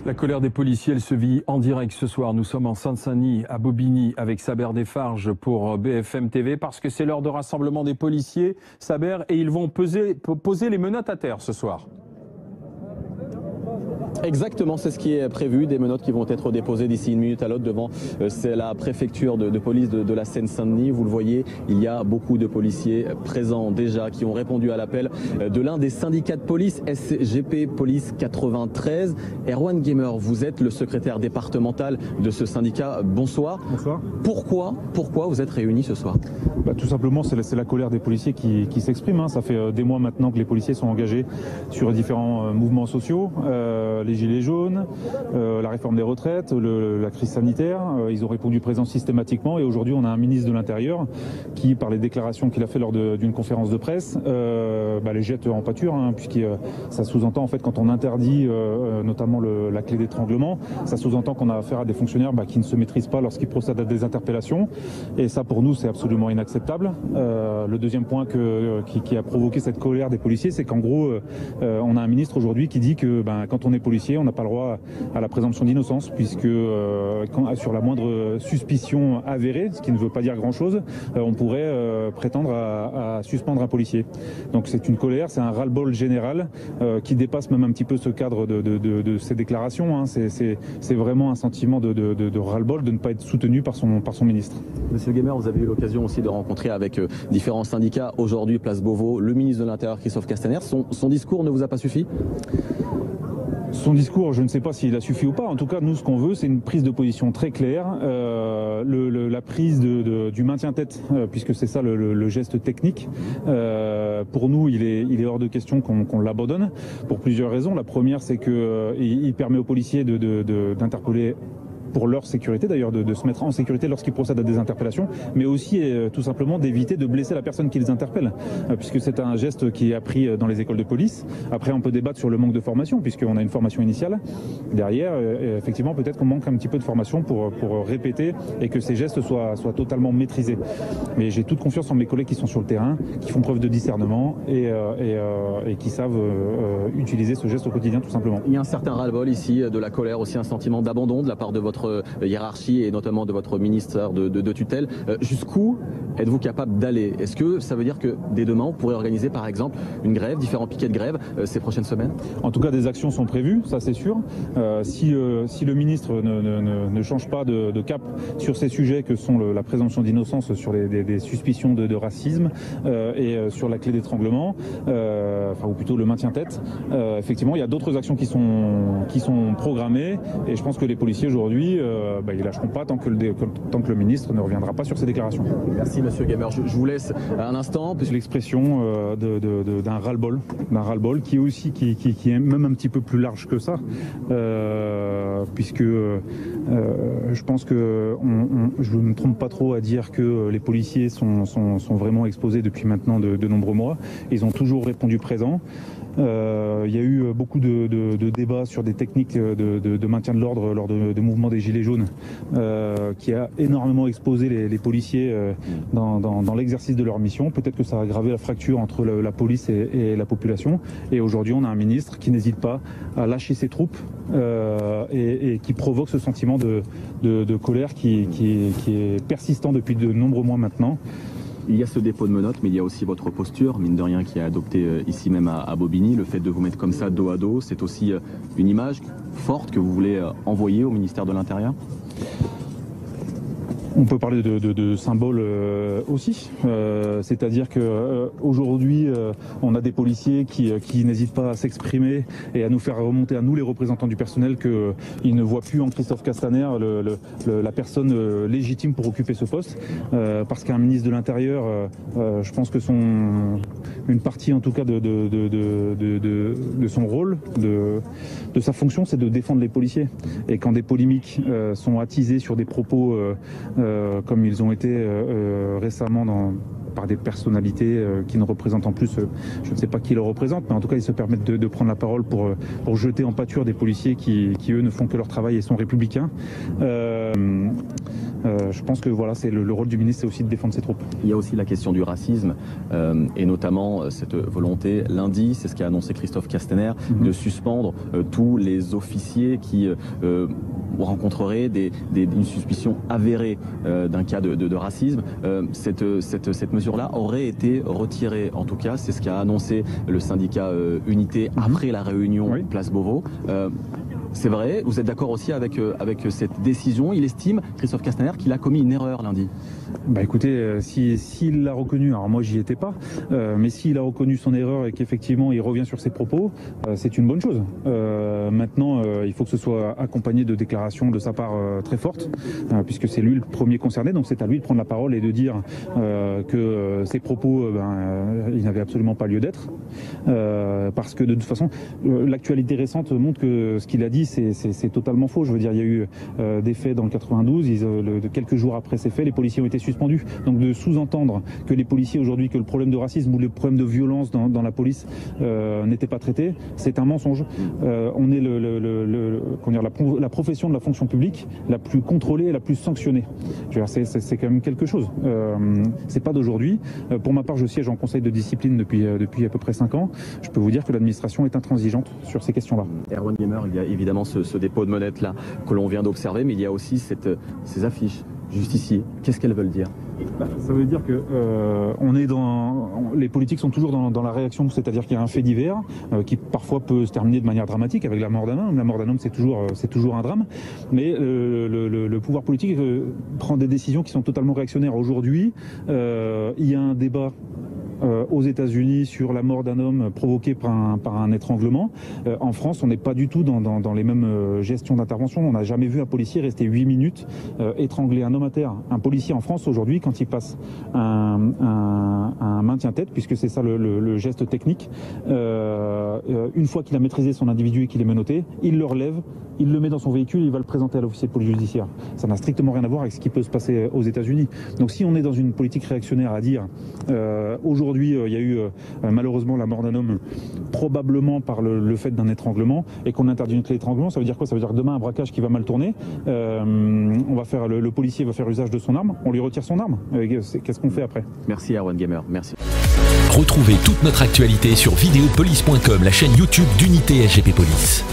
La colère des policiers, elle se vit en direct ce soir. Nous sommes en Seine-Saint-Denis, à Bobigny, avec Saber Desfarges pour BFM TV, parce que c'est l'heure de rassemblement des policiers, Saber, et ils vont poser les menottes à terre ce soir. Exactement, c'est ce qui est prévu, des menottes qui vont être déposées d'ici une minute à l'autre devant la préfecture de police de la Seine-Saint-Denis. Vous le voyez, il y a beaucoup de policiers présents déjà qui ont répondu à l'appel de l'un des syndicats de police, SGP Police 93. Erwan Gamer, vous êtes le secrétaire départemental de ce syndicat. Bonsoir. Bonsoir. Pourquoi vous êtes réunis ce soir? Tout simplement, c'est la colère des policiers qui s'exprime. Ça fait des mois maintenant que les policiers sont engagés sur différents mouvements sociaux. Les gilets jaunes, la réforme des retraites, la crise sanitaire, ils ont répondu présent systématiquement et aujourd'hui on a un ministre de l'Intérieur qui, par les déclarations qu'il a fait lors d'une conférence de presse, les jette en pâture, puisque ça sous-entend en fait quand on interdit notamment la clé d'étranglement, ça sous-entend qu'on a affaire à des fonctionnaires qui ne se maîtrisent pas lorsqu'ils procèdent à des interpellations et ça pour nous c'est absolument inacceptable. Le deuxième point qui a provoqué cette colère des policiers, c'est qu'en gros on a un ministre aujourd'hui qui dit que quand on est policier, on n'a pas le droit à la présomption d'innocence, puisque sur la moindre suspicion avérée, ce qui ne veut pas dire grand-chose, on pourrait prétendre à suspendre un policier. Donc c'est une colère, c'est un ras-le-bol général qui dépasse même un petit peu ce cadre de ces déclarations. C'est vraiment un sentiment de ras-le-bol de ne pas être soutenu par son ministre. Monsieur Gamer, vous avez eu l'occasion aussi de rencontrer avec différents syndicats aujourd'hui, place Beauvau, le ministre de l'Intérieur Christophe Castaner. Son discours ne vous a pas suffi ? Son discours, je ne sais pas s'il a suffi ou pas. En tout cas, nous, ce qu'on veut, c'est une prise de position très claire, la prise du maintien-tête, puisque c'est ça le geste technique. Pour nous, il est hors de question qu'on l'abandonne, pour plusieurs raisons. La première, c'est qu'il permet aux policiers d'interpeller pour leur sécurité, d'ailleurs de se mettre en sécurité lorsqu'ils procèdent à des interpellations, mais aussi tout simplement d'éviter de blesser la personne qui les interpelle, puisque c'est un geste qui est appris dans les écoles de police. Après, on peut débattre sur le manque de formation, puisqu'on a une formation initiale. Derrière, effectivement, peut-être qu'on manque un petit peu de formation pour répéter et que ces gestes soient totalement maîtrisés. Mais j'ai toute confiance en mes collègues qui sont sur le terrain, qui font preuve de discernement et qui savent utiliser ce geste au quotidien, tout simplement. Il y a un certain ras-le-bol ici, de la colère, aussi un sentiment d'abandon de la part de votre hiérarchie et notamment de votre ministère de tutelle. Jusqu'où êtes-vous capable d'aller? Est-ce que ça veut dire que dès demain, on pourrait organiser par exemple une grève, différents piquets de grève ces prochaines semaines? En tout cas, des actions sont prévues, ça c'est sûr. Si le ministre ne change pas de cap sur ces sujets que sont la présomption d'innocence sur des suspicions de racisme et sur la clé d'étranglement, ou plutôt le maintien-tête, effectivement, il y a d'autres actions qui sont programmées et je pense que les policiers aujourd'hui, ils lâcheront pas tant que le ministre ne reviendra pas sur ses déclarations. Merci Monsieur Gamer. Je vous laisse un instant. L'expression d'un ras-le-bol qui est même un petit peu plus large que ça, puisque je pense que je ne me trompe pas trop à dire que les policiers sont vraiment exposés depuis maintenant de nombreux mois. Ils ont toujours répondu présent. Il y a eu beaucoup de débats sur des techniques de maintien de l'ordre lors de mouvements des Gilets jaunes, qui a énormément exposé les policiers dans l'exercice de leur mission. Peut-être que ça a aggravé la fracture entre la police et la population. Et aujourd'hui, on a un ministre qui n'hésite pas à lâcher ses troupes et qui provoque ce sentiment de colère qui est persistant depuis de nombreux mois maintenant. Il y a ce dépôt de menottes, mais il y a aussi votre posture, mine de rien, qui est adoptée ici même à Bobigny. Le fait de vous mettre comme ça dos à dos, c'est aussi une image forte que vous voulez envoyer au ministère de l'Intérieur? On peut parler de symboles aussi, c'est-à-dire que aujourd'hui on a des policiers qui n'hésitent pas à s'exprimer et à nous faire remonter à nous les représentants du personnel qu'ils ne voient plus en Christophe Castaner la personne légitime pour occuper ce poste, parce qu'un ministre de l'Intérieur, je pense que une partie en tout cas de son rôle, de sa fonction, c'est de défendre les policiers. Et quand des polémiques sont attisées sur des propos comme ils ont été récemment par des personnalités qui ne représentent en plus, je ne sais pas qui le représente, mais en tout cas ils se permettent de prendre la parole pour jeter en pâture des policiers qui eux ne font que leur travail et sont républicains. Je pense que voilà, c'est le rôle du ministre, c'est aussi de défendre ses troupes. Il y a aussi la question du racisme et notamment cette volonté lundi, c'est ce qu'a annoncé Christophe Castaner, de suspendre tous les officiers qui rencontreraient une suspicion avérée d'un cas de racisme. Cette mesure-là aurait été retirée, en tout cas, c'est ce qu'a annoncé le syndicat Unité après la réunion Place Beauvau. C'est vrai, vous êtes d'accord aussi avec cette décision? Il estime, Christophe Castaner, qu'il a commis une erreur lundi. Bah écoutez, s'il l'a reconnu, alors moi j'y étais pas, mais s'il a reconnu son erreur et qu'effectivement il revient sur ses propos, c'est une bonne chose. Maintenant, il faut que ce soit accompagné de déclarations de sa part très fortes, puisque c'est lui le premier concerné, donc c'est à lui de prendre la parole et de dire que ses propos, ils n'avaient absolument pas lieu d'être, parce que de toute façon, l'actualité récente montre que ce qu'il a dit, c'est totalement faux. Je veux dire, il y a eu des faits dans le 92, quelques jours après ces faits, les policiers ont été suspendus. Donc de sous-entendre que les policiers aujourd'hui, que le problème de racisme ou le problème de violence dans la police n'était pas traité, c'est un mensonge. On est la profession de la fonction publique la plus contrôlée et la plus sanctionnée. C'est quand même quelque chose. C'est pas d'aujourd'hui. Pour ma part, je siège en conseil de discipline depuis à peu près 5 ans. Je peux vous dire que l'administration est intransigeante sur ces questions-là. Erwan Gamer, il y a évidemment ce dépôt de monnettes là que l'on vient d'observer, mais il y a aussi ces affiches juste ici. Qu'est-ce qu'elles veulent dire? Ça veut dire que les politiques sont toujours dans la réaction, c'est-à-dire qu'il y a un fait divers qui parfois peut se terminer de manière dramatique avec la mort d'un homme. La mort d'un homme, c'est toujours un drame, mais le pouvoir politique prend des décisions qui sont totalement réactionnaires. Aujourd'hui, il y a un débat aux États-Unis sur la mort d'un homme provoqué par un étranglement. En France, on n'est pas du tout dans les mêmes gestions d'intervention. On n'a jamais vu un policier rester 8 minutes étrangler un homme à terre. Un policier en France aujourd'hui, quand il passe un maintien-tête, puisque c'est ça le geste technique, une fois qu'il a maîtrisé son individu et qu'il est menotté, il le relève, il le met dans son véhicule, il va le présenter à l'officier de police judiciaire. Ça n'a strictement rien à voir avec ce qui peut se passer aux États-Unis. Donc si on est dans une politique réactionnaire à dire aujourd'hui il y a eu malheureusement la mort d'un homme probablement par le fait d'un étranglement et qu'on interdit l'étranglement, ça veut dire quoi? Ça veut dire que demain un braquage qui va mal tourner, le policier va faire usage de son arme, on lui retire son arme. Qu'est-ce qu'on fait après? Merci Erwan Gamer, merci. Retrouvez toute notre actualité sur videopolice.com, la chaîne YouTube d'Unité SGP Police.